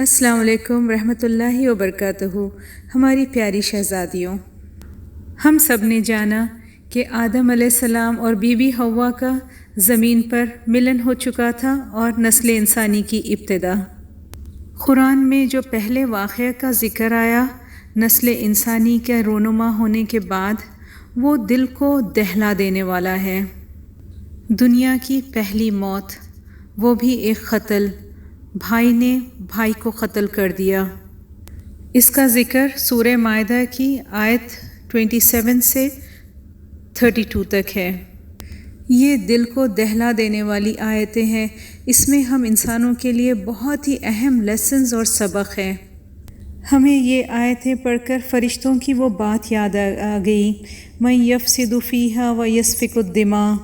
السلام علیکم ورحمۃ اللہ وبرکاتہ۔ ہماری پیاری شہزادیوں، ہم سب نے جانا کہ آدم علیہ السلام اور بی بی حوا کا زمین پر ملن ہو چکا تھا اور نسل انسانی کی ابتدا۔ قرآن میں جو پہلے واقعہ کا ذکر آیا نسل انسانی کے رونما ہونے کے بعد، وہ دل کو دہلا دینے والا ہے۔ دنیا کی پہلی موت، وہ بھی ایک قتل، بھائی نے بھائی کو قتل کر دیا۔ اس کا ذکر سورہ مائدہ کی آیت 27 سے 32 تک ہے۔ یہ دل کو دہلا دینے والی آیتیں ہیں۔ اس میں ہم انسانوں کے لیے بہت ہی اہم لیسنز اور سبق ہیں۔ ہمیں یہ آیتیں پڑھ کر فرشتوں کی وہ بات یاد آ گئی، مَن یفسد فیہا ویسفک الدماء۔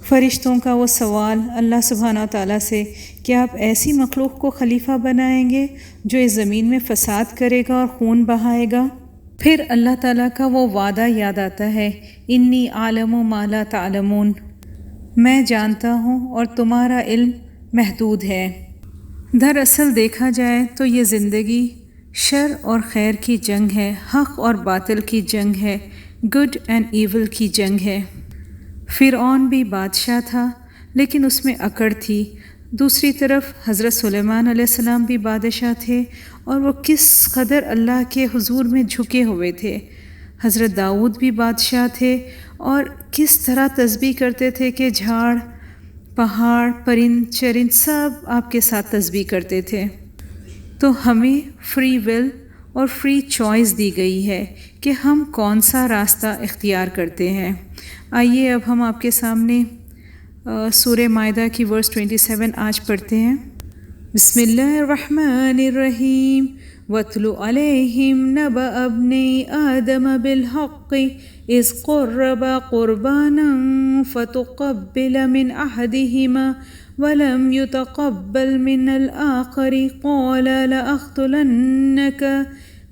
فرشتوں کا وہ سوال اللہ سبحانہ تعالیٰ سے کہ آپ ایسی مخلوق کو خلیفہ بنائیں گے جو اس زمین میں فساد کرے گا اور خون بہائے گا؟ پھر اللہ تعالیٰ کا وہ وعدہ یاد آتا ہے، انی اعلم ما لا تعلمون، میں جانتا ہوں اور تمہارا علم محدود ہے۔ دراصل دیکھا جائے تو یہ زندگی شر اور خیر کی جنگ ہے، حق اور باطل کی جنگ ہے، گڈ اینڈ ایول کی جنگ ہے۔ فرعون بھی بادشاہ تھا لیکن اس میں اکڑ تھی۔ دوسری طرف حضرت سلیمان علیہ السلام بھی بادشاہ تھے اور وہ کس قدر اللہ کے حضور میں جھکے ہوئے تھے۔ حضرت داؤد بھی بادشاہ تھے اور کس طرح تسبیح کرتے تھے کہ جھاڑ، پہاڑ، پرند چرند سب آپ کے ساتھ تسبیح کرتے تھے۔ تو ہمیں فری ول اور فری چوائس دی گئی ہے کہ ہم کون سا راستہ اختیار کرتے ہیں۔ آئیے اب ہم آپ کے سامنے سورہ مائدہ کی ورس 27 آج پڑھتے ہیں۔ بسم اللہ الرحمن الرحیم، وَاتْلُ عَلَيْهِمْ نَبَأَ ابْنَيْ آدَمَ بِالْحَقِّ إِذْ قَرَّبَا قُرْبَانًا فَتُقَبِّلَ مِنْ أَحَدِهِمَا وَلَمْ يُتَقَبَّلْ مِنَ الْآخَرِ قَالَ لَأَقْتُلَنَّكَ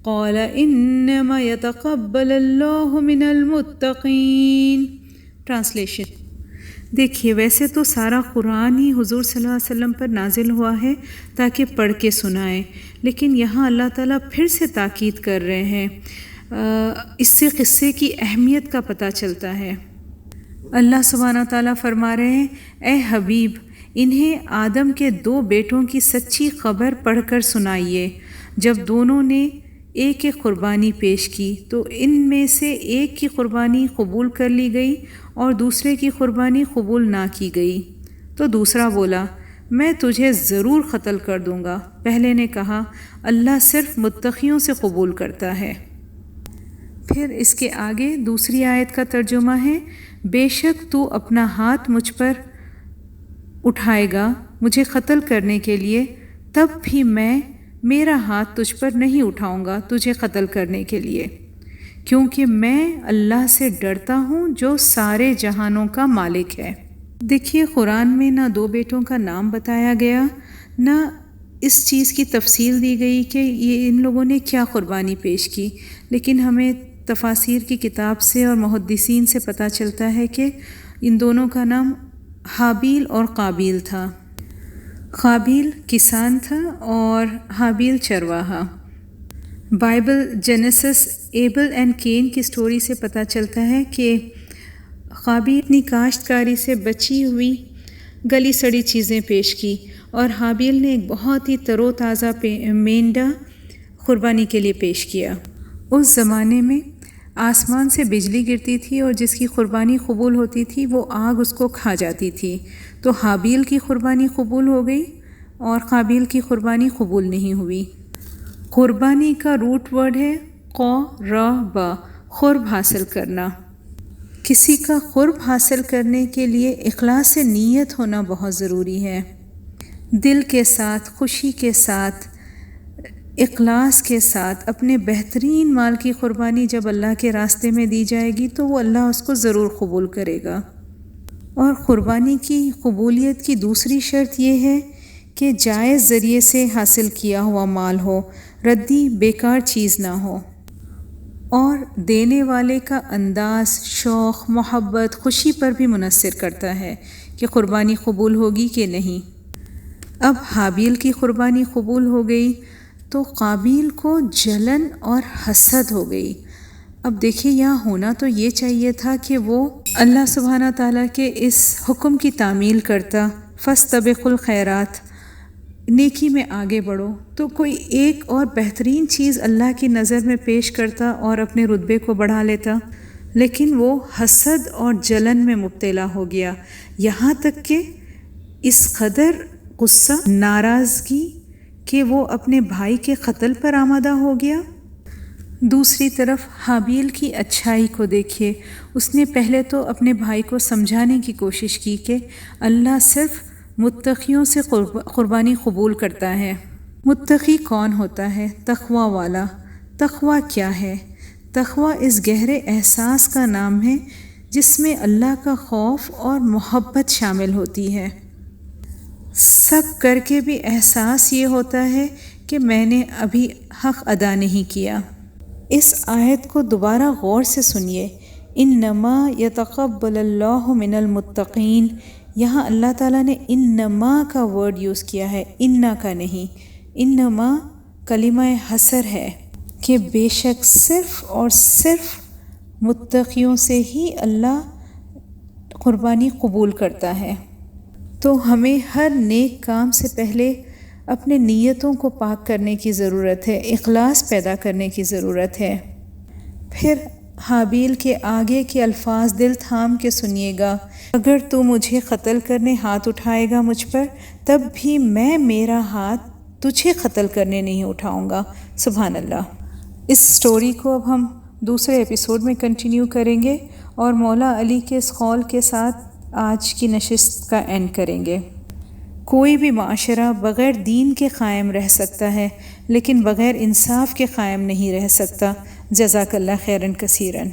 قال انما يتقبل اللہ من المتقین۔ ٹرانسلیشن۔ دیکھیے، ویسے تو سارا قرآن ہی حضور صلی اللہ علیہ وسلم پر نازل ہوا ہے تاکہ پڑھ کے سنائیں، لیکن یہاں اللہ تعالیٰ پھر سے تاکید کر رہے ہیں۔ اس سے قصے کی اہمیت کا پتہ چلتا ہے۔ اللہ سبحانہ تعالیٰ فرما رہے ہیں، اے حبیب، انہیں آدم کے 2 بیٹوں کی سچی خبر پڑھ کر سنائیے۔ جب دونوں نے ایک قربانی پیش کی تو ان میں سے ایک کی قربانی قبول کر لی گئی اور دوسرے کی قربانی قبول نہ کی گئی۔ تو دوسرا بولا، میں تجھے ضرور قتل کر دوں گا۔ پہلے نے کہا، اللہ صرف متقیوں سے قبول کرتا ہے۔ پھر اس کے آگے دوسری آیت کا ترجمہ ہے، بے شک تو اپنا ہاتھ مجھ پر اٹھائے گا مجھے قتل کرنے کے لیے، تب بھی میں میرا ہاتھ تجھ پر نہیں اٹھاؤں گا تجھے قتل کرنے کے لیے، کیونکہ میں اللہ سے ڈرتا ہوں جو سارے جہانوں کا مالک ہے۔ دیکھیے، قرآن میں نہ 2 بیٹوں کا نام بتایا گیا، نہ اس چیز کی تفصیل دی گئی کہ یہ ان لوگوں نے کیا قربانی پیش کی، لیکن ہمیں تفاسیر کی کتاب سے اور محدثین سے پتہ چلتا ہے کہ ان دونوں کا نام حابیل اور قابیل تھا۔ قابیل کسان تھا اور حابیل چرواہا۔ Bible Genesis Abel and Cain کی سٹوری سے پتہ چلتا ہے کہ قابیل اپنی کاشتکاری سے بچی ہوئی گلی سڑی چیزیں پیش کی اور حابیل نے ایک بہت ہی تر و تازہ مینڈا قربانی کے لیے پیش کیا۔ اس زمانے میں آسمان سے بجلی گرتی تھی اور جس کی قربانی قبول ہوتی تھی وہ آگ اس کو کھا جاتی تھی، تو حابیل کی قربانی قبول ہو گئی اور قابیل کی قربانی قبول نہیں ہوئی۔ قربانی کا روٹ ورڈ ہے قربا، قرب حاصل کرنا۔ کسی کا قرب حاصل کرنے کے لیے اخلاص نیت ہونا بہت ضروری ہے۔ دل کے ساتھ، خوشی کے ساتھ، اخلاص کے ساتھ اپنے بہترین مال کی قربانی جب اللہ کے راستے میں دی جائے گی تو وہ اللہ اس کو ضرور قبول کرے گا۔ اور قربانی کی قبولیت کی دوسری شرط یہ ہے کہ جائز ذریعے سے حاصل کیا ہوا مال ہو، ردی بیکار چیز نہ ہو، اور دینے والے کا انداز، شوق، محبت، خوشی پر بھی منحصر کرتا ہے کہ قربانی قبول ہوگی کہ نہیں۔ اب حابیل کی قربانی قبول ہو گئی تو قابیل کو جلن اور حسد ہو گئی۔ اب دیکھیے یہاں ہونا تو یہ چاہیے تھا کہ وہ اللہ سبحانہ تعالیٰ کے اس حکم کی تعمیل کرتا، فاستبقوا الخیرات، نیکی میں آگے بڑھو، تو کوئی ایک اور بہترین چیز اللہ کی نظر میں پیش کرتا اور اپنے رتبے کو بڑھا لیتا، لیکن وہ حسد اور جلن میں مبتلا ہو گیا، یہاں تک کہ اس قدر غصہ، ناراضگی کہ وہ اپنے بھائی کے قتل پر آمادہ ہو گیا۔ دوسری طرف حابیل کی اچھائی کو دیکھیے، اس نے پہلے تو اپنے بھائی کو سمجھانے کی کوشش کی کہ اللہ صرف متقیوں سے قربانی قبول کرتا ہے۔ متقی کون ہوتا ہے؟ تقوی والا۔ تقوی کیا ہے؟ تقوی اس گہرے احساس کا نام ہے جس میں اللہ کا خوف اور محبت شامل ہوتی ہے۔ سب کر کے بھی احساس یہ ہوتا ہے کہ میں نے ابھی حق ادا نہیں کیا۔ اس آیت کو دوبارہ غور سے سنیے، انما یتقبل اللہ من المتقین، یہاں اللہ تعالیٰ نے انما کا ورڈ یوز کیا ہے، انا کا نہیں۔ انما کلمہ حصر ہے کہ بے شک صرف اور صرف متقیوں سے ہی اللہ قربانی قبول کرتا ہے۔ تو ہمیں ہر نیک کام سے پہلے اپنے نیتوں کو پاک کرنے کی ضرورت ہے، اخلاص پیدا کرنے کی ضرورت ہے۔ پھر حابیل کے آگے کے الفاظ دل تھام کے سنیے گا، اگر تو مجھے قتل کرنے ہاتھ اٹھائے گا مجھ پر، تب بھی میں میرا ہاتھ تجھے قتل کرنے نہیں اٹھاؤں گا۔ سبحان اللہ۔ اس سٹوری کو اب ہم دوسرے ایپیسوڈ میں کنٹینیو کریں گے اور مولا علی کے اس قول کے ساتھ آج کی نشست کا اینڈ کریں گے۔ کوئی بھی معاشرہ بغیر دین کے قائم رہ سکتا ہے، لیکن بغیر انصاف کے قائم نہیں رہ سکتا۔ جزاک اللہ خیراً کثیراً۔